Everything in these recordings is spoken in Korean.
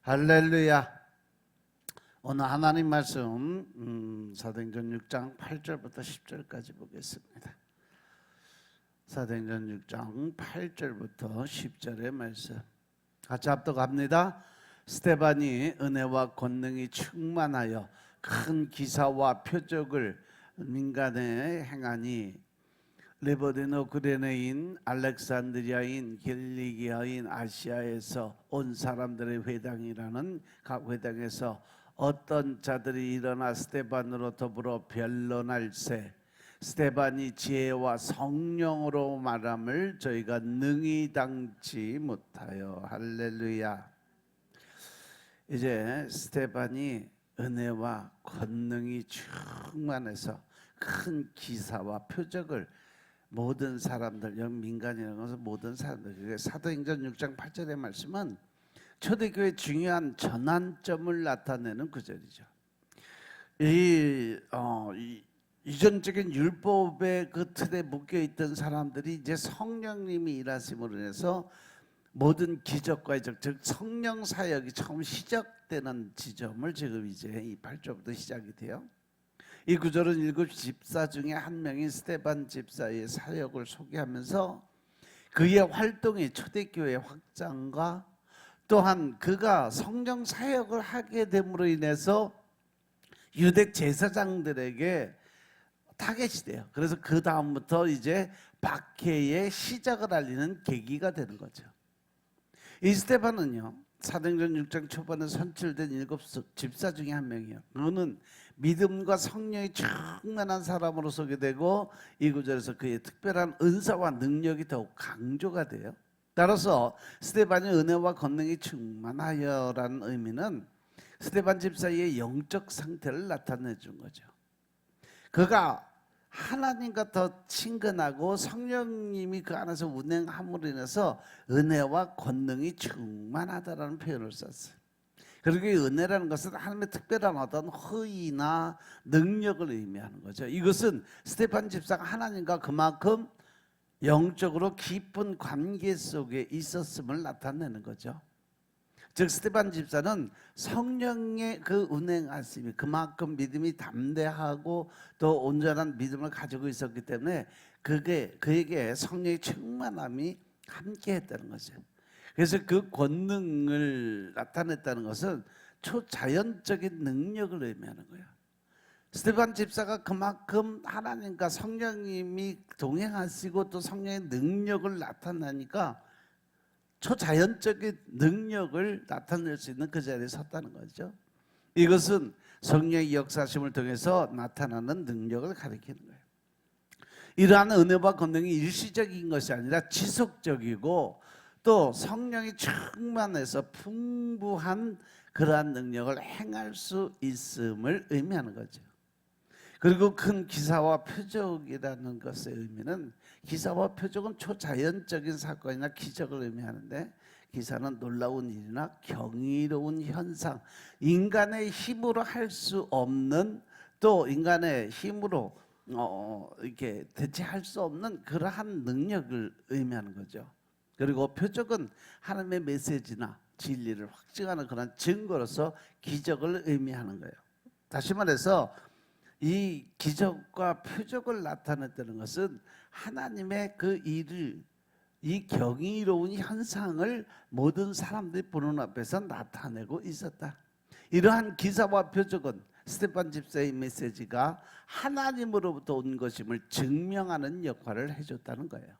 할렐루야. 오늘 하나님 말씀 사도행전 6장 8절부터 10절까지 보겠습니다. 사도행전 6장 8절부터 10절의 말씀 같이 합독합니다. 스데반이 은혜와 권능이 충만하여 큰 기사와 표적을 민간에 행하니 리보디노 구레네인 알렉산드리아인 길리기아인 아시아에서 온 사람들의 회당이라는 각 회당에서 어떤 자들이 일어나 스데반으로 더불어 변론할세 스데반이 지혜와 성령으로 말함을 저희가 능히 당치 못하여. 할렐루야. 이제 스데반이 은혜와 권능이 충만해서 큰 기사와 표적을 모든 사람들, 여기 민간이라는 것은 모든 사람들, 그게 사도행전 6장 8절의 말씀은 초대교회의 중요한 전환점을 나타내는 구절이죠. 이전적인 율법의 그 틀에 묶여있던 사람들이 이제 성령님이 일하심으로 인해서 모든 기적과 이적, 즉 성령 사역이 처음 시작되는 지점을 지금 이제 이 8절부터 시작이 돼요. 이 구절은 일곱 집사 중에 한 명인 스데반 집사의 사역을 소개하면서 그의 활동이 초대교회 확장과 또한 그가 성령 사역을 하게 됨으로 인해서 유대 제사장들에게 타겟이 돼요. 그래서 그 다음부터 이제 박해의 시작을 알리는 계기가 되는 거죠. 이 스데반은요, 사도행전 6장 초반에 선출된 일곱 집사 중에 한 명이에요. 그는 믿음과 성령이 충만한 사람으로 소개되고 이 구절에서 그의 특별한 은사와 능력이 더욱 강조가 돼요. 따라서 스데반이 은혜와 권능이 충만하여라는 의미는 스데반 집사의 영적 상태를 나타내 준 거죠. 그가 하나님과 더 친근하고 성령님이 그 안에서 운행함으로 인해서 은혜와 권능이 충만하다라는 표현을 썼어요. 그리고 이 은혜라는 것은 하나님의 특별한 어떤 허위나 능력을 의미하는 거죠. 이것은 스데반 집사가 하나님과 그만큼 영적으로 깊은 관계 속에 있었음을 나타내는 거죠. 즉 스데반 집사는 성령의 그 운행하심이 그만큼 믿음이 담대하고 또 온전한 믿음을 가지고 있었기 때문에 그에게 성령의 충만함이 함께했다는 거죠. 그래서 그 권능을 나타냈다는 것은 초자연적인 능력을 의미하는 거예요. 스데반 집사가 그만큼 하나님과 성령님이 동행하시고 또 성령의 능력을 나타나니까 초자연적인 능력을 나타낼 수 있는 그 자리에 섰다는 거죠. 이것은 성령의 역사심을 통해서 나타나는 능력을 가리키는 거예요. 이러한 은혜와 권능이 일시적인 것이 아니라 지속적이고 또 성령이 충만해서 풍부한 그러한 능력을 행할 수 있음을 의미하는 거죠. 그리고 큰 기사와 표적이라는 것의 의미는 기사와 표적은 초자연적인 사건이나 기적을 의미하는데 기사는 놀라운 일이나 경이로운 현상, 인간의 힘으로 할 수 없는 또 인간의 힘으로 이렇게 대체할 수 없는 그러한 능력을 의미하는 거죠. 그리고 표적은 하나님의 메시지나 진리를 확증하는 그런 증거로서 기적을 의미하는 거예요. 다시 말해서 이 기적과 표적을 나타냈다는 것은 하나님의 그 일을, 이 경이로운 현상을 모든 사람들이 보는 앞에서 나타내고 있었다. 이러한 기사와 표적은 스데반 집사의 메시지가 하나님으로부터 온 것임을 증명하는 역할을 해줬다는 거예요.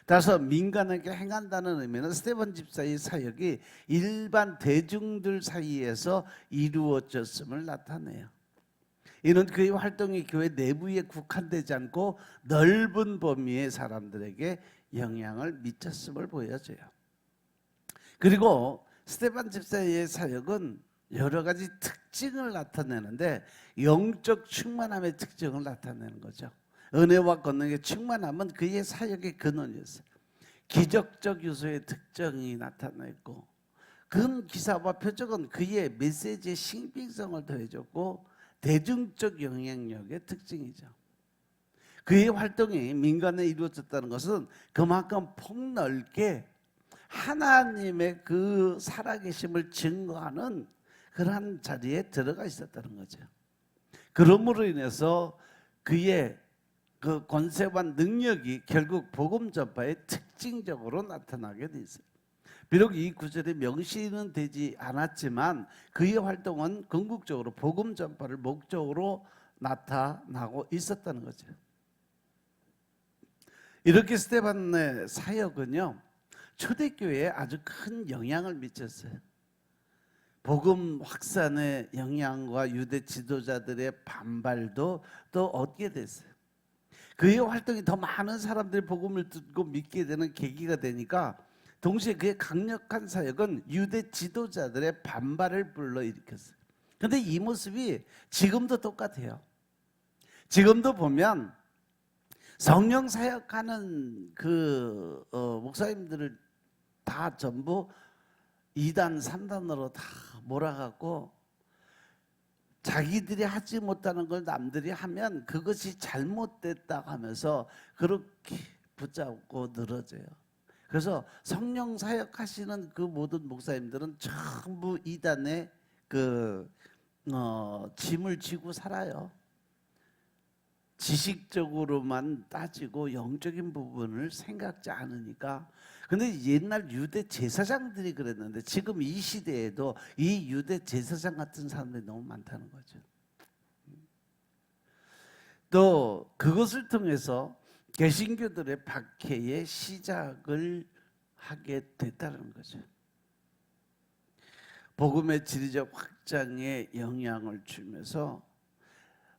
따라서 민간에게 행한다는 의미는 스데반 집사의 사역이 일반 대중들 사이에서 이루어졌음을 나타내요. 이는 그의 활동이 교회 내부에 국한되지 않고 넓은 범위의 사람들에게 영향을 미쳤음을 보여줘요. 그리고 스데반 집사의 사역은 여러 가지 특징을 나타내는데 영적 충만함의 특징을 나타내는 거죠. 은혜와 권능의 충만함은 그의 사역의 근원이었어요. 기적적 요소의 특징이 나타났고 큰 기사와 표적은 그의 메시지의 신빙성을 더해줬고 대중적 영향력의 특징이죠. 그의 활동이 민간에 이루어졌다는 것은 그만큼 폭넓게 하나님의 그 살아계심을 증거하는 그러한 자리에 들어가 있었다는 거죠. 그러므로 인해서 그의 그 권세와 능력이 결국 복음 전파에 특징적으로 나타나게 돼 있어요. 비록 이 구절에 명시는 되지 않았지만 그의 활동은 궁극적으로 복음 전파를 목적으로 나타나고 있었다는 거죠. 이렇게 스데반의 사역은요, 초대교회에 아주 큰 영향을 미쳤어요. 복음 확산의 영향과 유대 지도자들의 반발도 또 얻게 됐어요. 그의 활동이 더 많은 사람들이 복음을 듣고 믿게 되는 계기가 되니까 동시에 그의 강력한 사역은 유대 지도자들의 반발을 불러일으켰어요. 그런데 이 모습이 지금도 똑같아요. 지금도 보면 성령 사역하는 그 목사님들을 다 전부 2단, 3단으로 다 몰아갖고 자기들이 하지 못하는 걸 남들이 하면 그것이 잘못됐다 하면서 그렇게 붙잡고 늘어져요. 그래서 성령 사역하시는 그 모든 목사님들은 전부 2단의 그 짐을 지고 살아요. 지식적으로만 따지고 영적인 부분을 생각지 않으니까. 근데 옛날 유대 제사장들이 그랬는데 지금 이 시대에도 이 유대 제사장 같은 사람들이 너무 많다는 거죠. 또 그것을 통해서 개신교들의 박해의 시작을 하게 됐다는 거죠. 복음의 지리적 확장에 영향을 주면서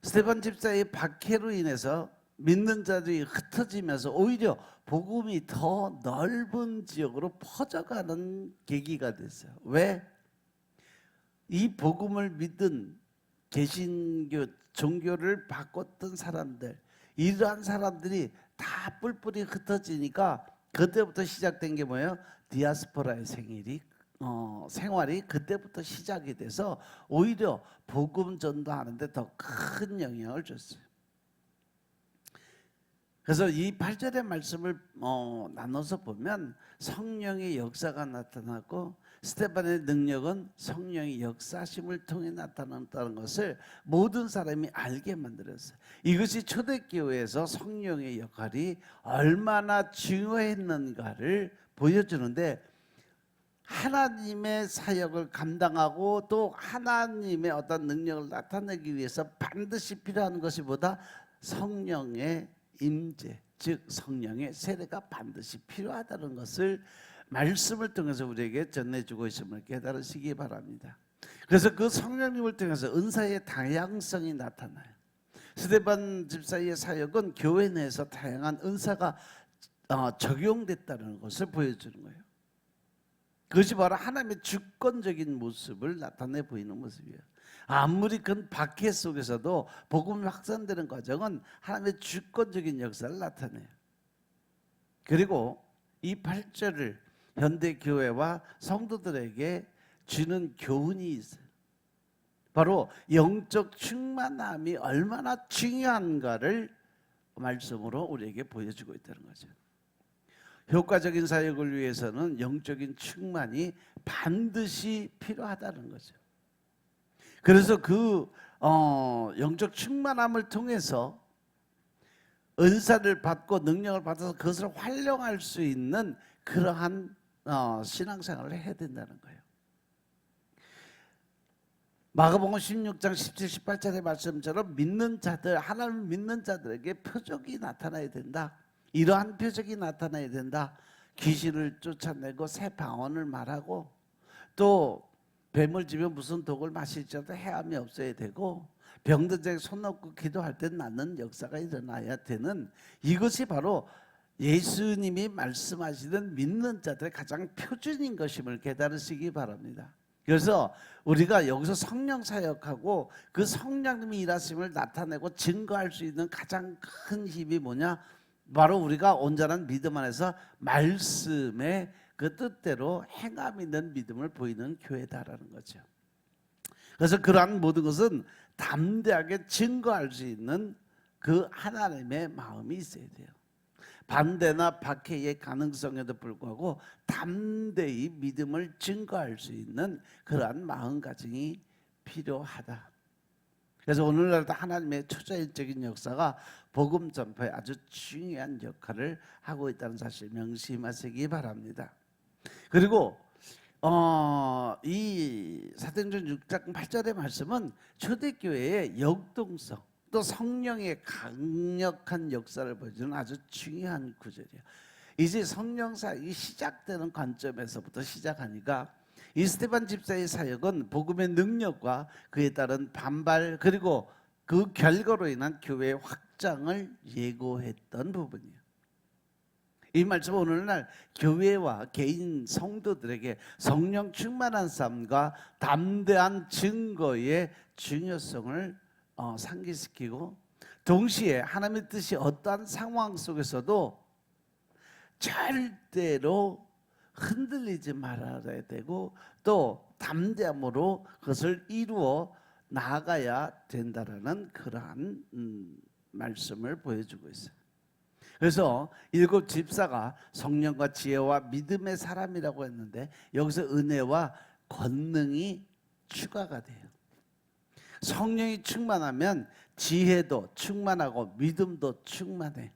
스데반 집사의 박해로 인해서 믿는 자들이 흩어지면서 오히려 복음이 더 넓은 지역으로 퍼져가는 계기가 됐어요. 왜? 이 복음을 믿은 개신교 종교를 바꿨던 사람들, 이러한 사람들이 다 뿔뿔이 흩어지니까 그때부터 시작된 게 뭐예요? 디아스포라의 생활이 그때부터 시작이 돼서 오히려 복음 전도하는데 더 큰 영향을 줬어요. 그래서 이 8절의 말씀을 나눠서 보면 성령의 역사가 나타나고 스데반의 능력은 성령의 역사심을 통해 나타났다는 것을 모든 사람이 알게 만들었어요. 이것이 초대교회에서 성령의 역할이 얼마나 중요했는가를 보여주는데, 하나님의 사역을 감당하고 또 하나님의 어떤 능력을 나타내기 위해서 반드시 필요한 것이 뭐다? 성령의 임재, 즉 성령의 세례가 반드시 필요하다는 것을 말씀을 통해서 우리에게 전해주고 있음을 깨달으시기 바랍니다. 그래서 그 성령님을 통해서 은사의 다양성이 나타나요. 스데반 집사의 사역은 교회 내에서 다양한 은사가 적용됐다는 것을 보여주는 거예요. 그것이 바로 하나님의 주권적인 모습을 나타내 보이는 모습이에요. 아무리 큰 박해 속에서도 복음이 확산되는 과정은 하나님의 주권적인 역사를 나타내요. 그리고 이 8절을 현대 교회와 성도들에게 주는 교훈이 있어요. 바로 영적 충만함이 얼마나 중요한가를 말씀으로 우리에게 보여주고 있다는 거죠. 효과적인 사역을 위해서는 영적인 충만이 반드시 필요하다는 거죠. 그래서 그 영적 충만함을 통해서 은사를 받고 능력을 받아서 그것을 활용할 수 있는 그러한 신앙생활을 해야 된다는 거예요. 마가복음 16장 17, 18절의 말씀처럼 믿는 자들, 하나님을 믿는 자들에게 표적이 나타나야 된다. 이러한 표적이 나타나야 된다. 귀신을 쫓아내고 새 방언을 말하고 또 뱀을 집에 무슨 독을 마실지라도 해함이 없어야 되고 병든 자에게 손 놓고 기도할 때 낫는 역사가 일어나야 되는, 이것이 바로 예수님이 말씀하시는 믿는 자들의 가장 표준인 것임을 깨달으시기 바랍니다. 그래서 우리가 여기서 성령 사역하고 그 성령님이 일하심을 나타내고 증거할 수 있는 가장 큰 힘이 뭐냐? 바로 우리가 온전한 믿음 안에서 말씀의 그 뜻대로 행함 있는 믿음을 보이는 교회다라는 거죠. 그래서 그러한 모든 것은 담대하게 증거할 수 있는 그 하나님의 마음이 있어야 돼요. 반대나 박해의 가능성에도 불구하고 담대히 믿음을 증거할 수 있는 그러한 마음가짐이 필요하다. 그래서 오늘날도 하나님의 초자연적인 역사가 복음 전파에 아주 중요한 역할을 하고 있다는 사실 명심하시기 바랍니다. 그리고 이 사도행전 6장 8절의 말씀은 초대교회의 역동성 또 성령의 강력한 역사를 보여주는 아주 중요한 구절이에요. 이제 성령 사역이 시작되는 관점에서부터 시작하니까 이 스데반 집사의 사역은 복음의 능력과 그에 따른 반발 그리고 그 결과로 인한 교회의 확장을 예고했던 부분이에요. 이 말씀은 오늘날 교회와 개인 성도들에게 성령 충만한 삶과 담대한 증거의 중요성을 상기시키고 동시에 하나님의 뜻이 어떠한 상황 속에서도 절대로 흔들리지 말아야 되고 또 담대함으로 그것을 이루어 나아가야 된다라는 그러한 말씀을 보여주고 있어요. 그래서 7 집사가 성령과 지혜와 믿음의 사람이라고 했는데 여기서 은혜와 권능이 추가가 돼요. 성령이 충만하면 지혜도 충만하고 믿음도 충만해.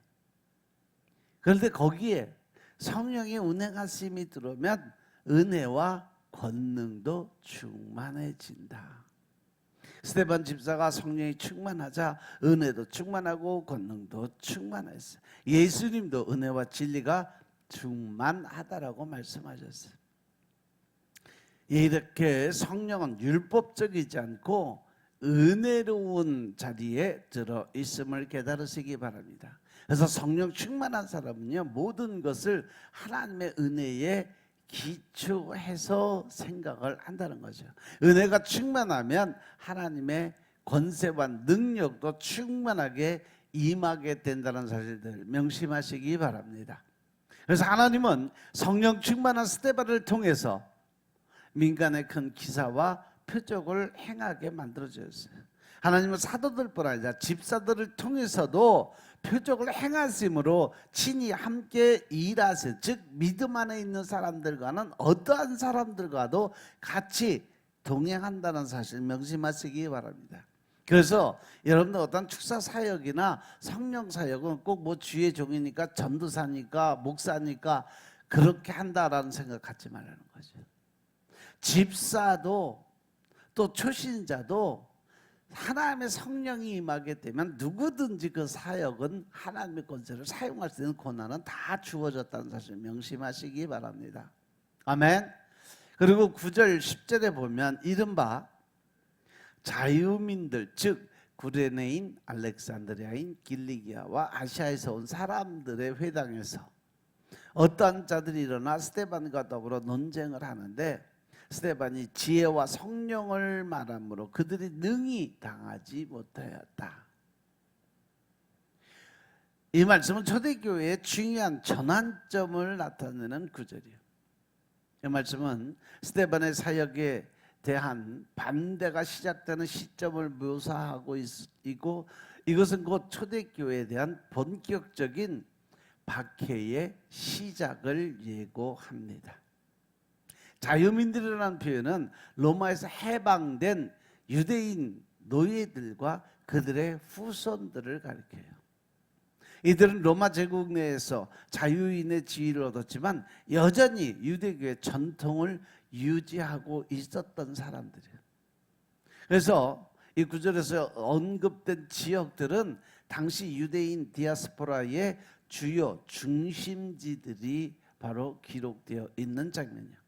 그런데 거기에 성령의 운행하심이 들어오면 은혜와 권능도 충만해진다. 스데반 집사가 성령이 충만하자 은혜도 충만하고 권능도 충만했어요. 예수님도 은혜와 진리가 충만하다라고 말씀하셨어요. 이렇게 성령은 율법적이지 않고 은혜로운 자리에 들어 있음을 깨달으시기 바랍니다. 그래서 성령 충만한 사람은요 모든 것을 하나님의 은혜에 기초해서 생각을 한다는 거죠. 은혜가 충만하면 하나님의 권세와 능력도 충만하게 임하게 된다는 사실들 명심하시기 바랍니다. 그래서 하나님은 성령 충만한 스데반을 통해서 민간의 큰 기사와 표적을 행하게 만들어주셨어요. 하나님은 사도들뿐 아니라 집사들을 통해서도 표적을 행하심으로 친히 함께 일하세요. 즉 믿음 안에 있는 사람들과는 어떠한 사람들과도 같이 동행한다는 사실 명심하시기 바랍니다. 그래서 여러분들 어떤 축사 사역이나 성령 사역은 꼭 뭐 주의 종이니까 전도사니까 목사니까 그렇게 한다라는 생각 갖지 말라는 거죠. 집사도 또 초신자도 하나님의 성령이 임하게 되면 누구든지 그 사역은 하나님의 권세를 사용할 수 있는 권한은 다 주어졌다는 사실 명심하시기 바랍니다. 아멘. 그리고 9절 10절에 보면 이른바 자유민들 즉 구레네인 알렉산드리아인 길리기아와 아시아에서 온 사람들의 회당에서 어떠한 자들이 일어나 스데반과 더불어 논쟁을 하는데 스데반이 지혜와 성령을 말함으로 그들이 능히 당하지 못하였다. 이 말씀은 초대교회의 중요한 전환점을 나타내는 구절이에요. 이 말씀은 스데반의 사역에 대한 반대가 시작되는 시점을 묘사하고 있고 이것은 곧 초대교회에 대한 본격적인 박해의 시작을 예고합니다. 자유민들이라는 표현은 로마에서 해방된 유대인 노예들과 그들의 후손들을 가리켜요. 이들은 로마 제국 내에서 자유인의 지위를 얻었지만 여전히 유대교의 전통을 유지하고 있었던 사람들이에요. 그래서 이 구절에서 언급된 지역들은 당시 유대인 디아스포라의 주요 중심지들이 바로 기록되어 있는 장면이에요.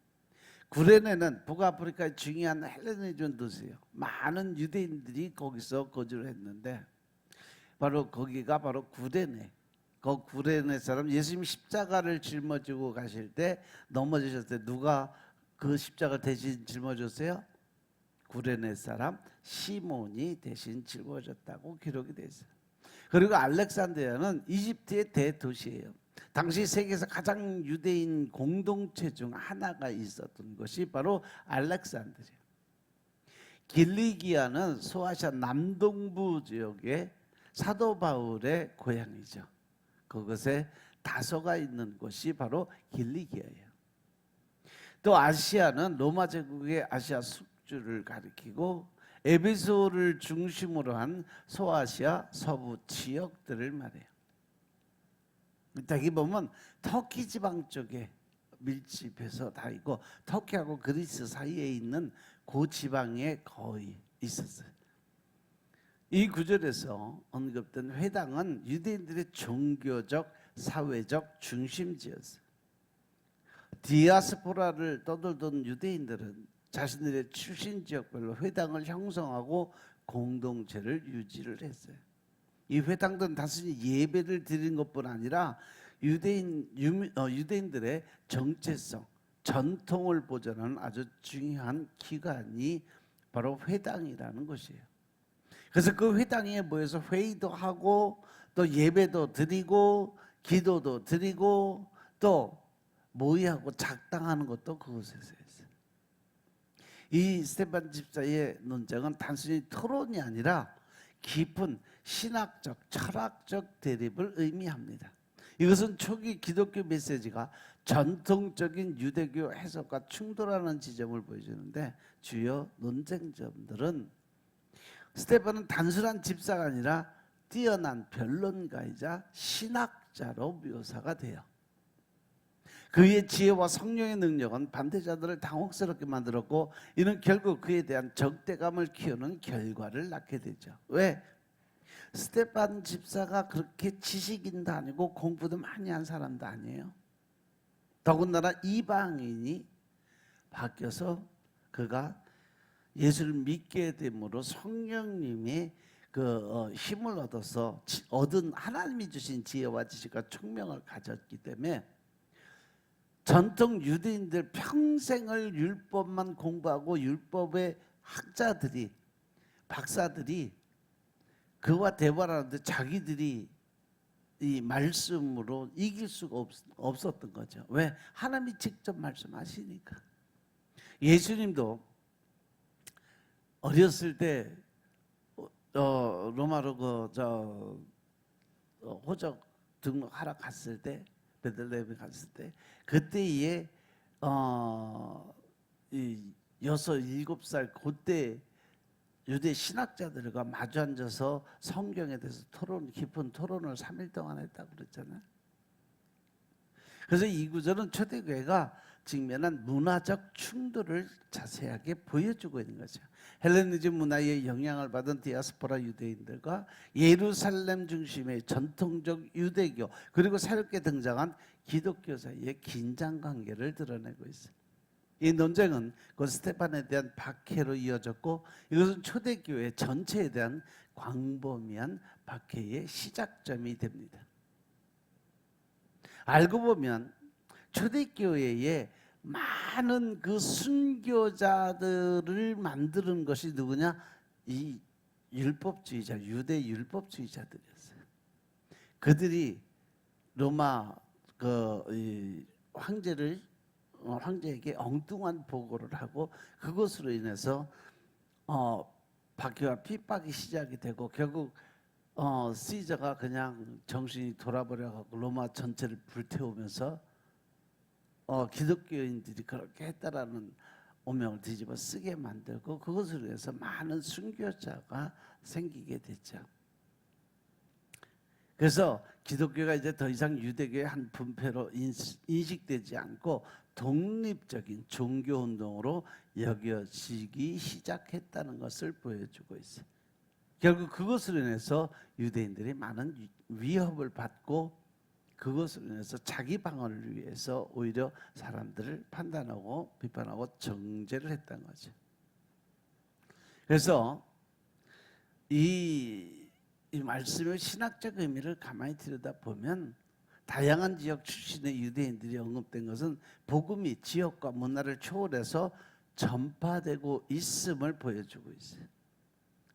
구레네는 북아프리카의 중요한 헬레니즘 도시예요. 많은 유대인들이 거기서 거주를 했는데 바로 거기가 바로 구레네. 그 구레네 사람 예수님 십자가를 짊어지고 가실 때 넘어지셨을 때 누가 그 십자가를 대신 짊어졌어요? 구레네 사람 시몬이 대신 짊어졌다고 기록이 되어 있어요. 그리고 알렉산드리아는 이집트의 대도시예요. 당시 세계에서 가장 유대인 공동체 중 하나가 있었던 것이 바로 알렉산드리아. 길리기아는 소아시아 남동부 지역의 사도 바울의 고향이죠. 그것의 다소가 있는 곳이 바로 길리기아예요. 또 아시아는 로마 제국의 아시아 숙주를 가리키고 에베소를 중심으로 한 소아시아 서부 지역들을 말해요. 여기 보면 터키 지방 쪽에 밀집해서 다 있고 터키하고 그리스 사이에 있는 그 지방에 거의 있었어요. 이 구절에서 언급된 회당은 유대인들의 종교적, 사회적 중심지였어요. 디아스포라를 떠돌던 유대인들은 자신들의 출신 지역별로 회당을 형성하고 공동체를 유지를 했어요. 이 회당들은 단순히 예배를 드리는 것뿐 아니라 유대인들의 정체성, 전통을 보존하는 아주 중요한 기관이 바로 회당이라는 것이에요. 그래서 그 회당에 모여서 회의도 하고 또 예배도 드리고 기도도 드리고 또 모의하고 작당하는 것도 그곳에서 했어요. 이 스테반 집사의 논쟁은 단순히 토론이 아니라 깊은 신학적, 철학적 대립을 의미합니다. 이것은 초기 기독교 메시지가 전통적인 유대교 해석과 충돌하는 지점을 보여주는데 주요 논쟁점들은 스테반은 단순한 집사가 아니라 뛰어난 변론가이자 신학자로 묘사가 돼요. 그의 지혜와 성령의 능력은 반대자들을 당혹스럽게 만들었고 이는 결국 그에 대한 적대감을 키우는 결과를 낳게 되죠. 왜? 스테반 집사가 그렇게 지식인도 아니고 공부도 많이 한 사람도 아니에요. 더군다나 이방인이 바뀌어서 그가 예수를 믿게 됨으로 성령님의 힘을 얻어서 얻은 하나님이 주신 지혜와 지식과 총명을 가졌기 때문에 전통 유대인들 평생을 율법만 공부하고 율법의 학자들이 박사들이 그와 대화를 하는데 자기들이 이 말씀으로 이길 수가 없었던 거죠. 왜? 하나님이 직접 말씀하시니까. 예수님도 어렸을 때 로마로 호적 등록하러 갔을 때 베들레헴에 갔을 때 그때에 이 6, 7살 그때 유대 신학자들과 마주 앉아서 성경에 대해서 깊은 토론을 3일 동안 했다고 그랬잖아요. 그래서 이 구절은 초대교회가 직면한 문화적 충돌을 자세하게 보여주고 있는 거죠. 헬레니즘 문화의 영향을 받은 디아스포라 유대인들과 예루살렘 중심의 전통적 유대교 그리고 새롭게 등장한 기독교 사이의 긴장 관계를 드러내고 있어요. 이 논쟁은 그 스테반에 대한 박해로 이어졌고 이것은 초대교회 전체에 대한 광범위한 박해의 시작점이 됩니다. 알고 보면 초대교회에 많은 그 순교자들을 만드는 것이 누구냐? 이 율법주의자, 유대 율법주의자들이었어요. 그들이 로마 황제에게 엉뚱한 보고를 하고 그것으로 인해서 박해와 핍박이 시작이 되고 결국 시저가 그냥 정신이 돌아버려가지고 로마 전체를 불태우면서 기독교인들이 그렇게 했다라는 오명을 뒤집어 쓰게 만들고 그것으로 해서 많은 순교자가 생기게 됐죠. 그래서 기독교가 이제 더 이상 유대교의 한 분패로 인식되지 않고 독립적인 종교운동으로 여겨지기 시작했다는 것을 보여주고 있어요. 결국 그것으로 인해서 유대인들이 많은 위협을 받고 그것으로 인해서 자기 방어를 위해서 오히려 사람들을 판단하고 비판하고 정죄를 했다는 거죠. 그래서 이 말씀의 신학적 의미를 가만히 들여다보면 다양한 지역 출신의 유대인들이 언급된 것은 복음이 지역과 문화를 초월해서 전파되고 있음을 보여주고 있어요.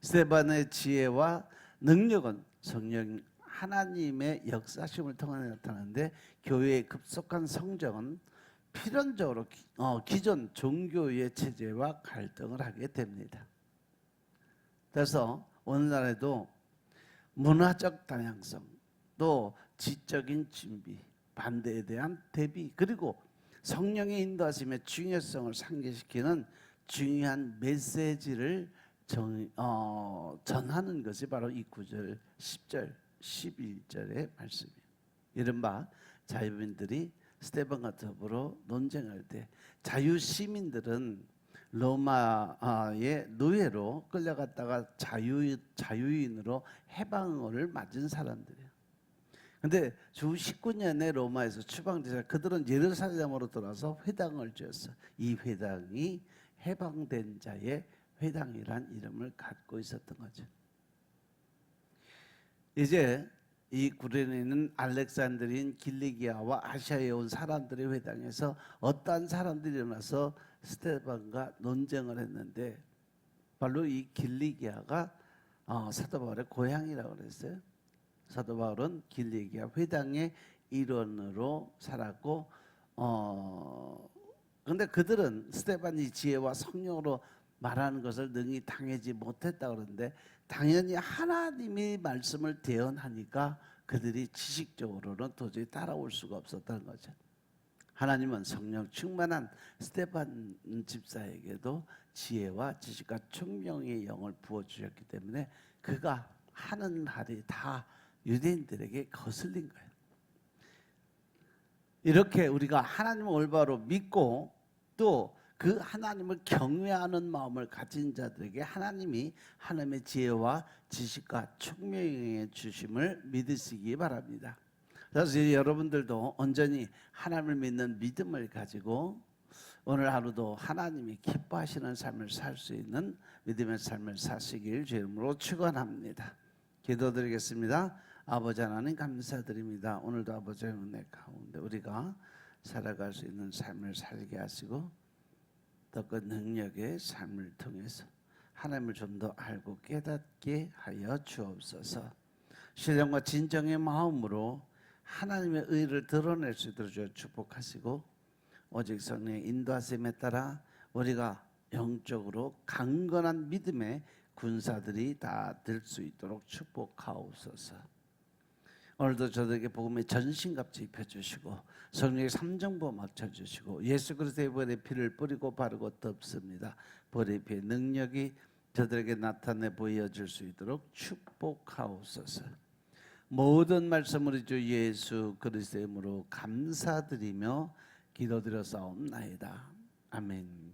스테반의 지혜와 능력은 성령 하나님의 역사심을 통해 나타나는데 교회의 급속한 성장은 필연적으로 기존 종교의 체제와 갈등을 하게 됩니다. 그래서 오늘날에도 문화적 다양성 또 지적인 준비 반대에 대한 대비, 그리고 성령의 인도하심의 중요성을 상기시키는 중요한 메시지를 전하는 것이 바로 이 9절, 10절, 11절의 말씀이에요. 이른바 자유민들이 스데반과 더불어 논쟁할 때 자유 시민들은 로마의 노예로 끌려갔다가 자유인으로 해방을 맞은 사람들이에요. 근데 주 19년에 로마에서 추방되자 그들은 예루살렘으로 돌아서 회당을 지었어. 이 회당이 해방된 자의 회당이란 이름을 갖고 있었던 거죠. 이제 이 구레네는 있는 알렉산드린, 길리기아와 아시아에 온 사람들의 회당에서 어떠한 사람들이 일어나서 스데반과 논쟁을 했는데, 바로 이 길리기아가 사도 바울의 고향이라고 그랬어요. 사도 바울은 길리기아 회당의 일원으로 살았고, 근데 그들은 스데반이 지혜와 성령으로 말하는 것을 능히 당하지 못했다 그러는데, 당연히 하나님이 말씀을 대언하니까 그들이 지식적으로는 도저히 따라올 수가 없었다는 거죠. 하나님은 성령 충만한 스데반 집사에게도 지혜와 지식과 총명의 영을 부어주셨기 때문에 그가 하는 말이 다 유대인들에게 거슬린 거예요. 이렇게 우리가 하나님을 올바로 믿고 또 그 하나님을 경외하는 마음을 가진 자들에게 하나님이 하나님의 지혜와 지식과 총명의 주심을 믿으시기 바랍니다. 그래서 여러분들도 온전히 하나님을 믿는 믿음을 가지고 오늘 하루도 하나님이 기뻐하시는 삶을 살 수 있는 믿음의 삶을 사시길 주의 이름으로 축원합니다. 기도드리겠습니다. 아버지 하나님 감사드립니다. 오늘도 아버지의 은혜 가운데 우리가 살아갈 수 있는 삶을 살게 하시고 더 그 능력의 삶을 통해서 하나님을 좀 더 알고 깨닫게 하여 주옵소서. 신령과 진정의 마음으로 하나님의 의를 드러낼 수 있도록 주여 축복하시고, 오직 성령의 인도하심에 따라 우리가 영적으로 강건한 믿음의 군사들이 다 될 수 있도록 축복하옵소서. 오늘도 저들에게 복음의 전신갑주 입혀주시고 성령의 삼정보 맞춰주시고 예수 그리스도의 벌의 피를 뿌리고 바르고 덮습니다. 벌의 피의 능력이 저들에게 나타내 보여줄 수 있도록 축복하옵소서. 모든 말씀 우리 주 예수 그리스도의 이름으로 감사드리며 기도드려 싸움나이다. 아멘.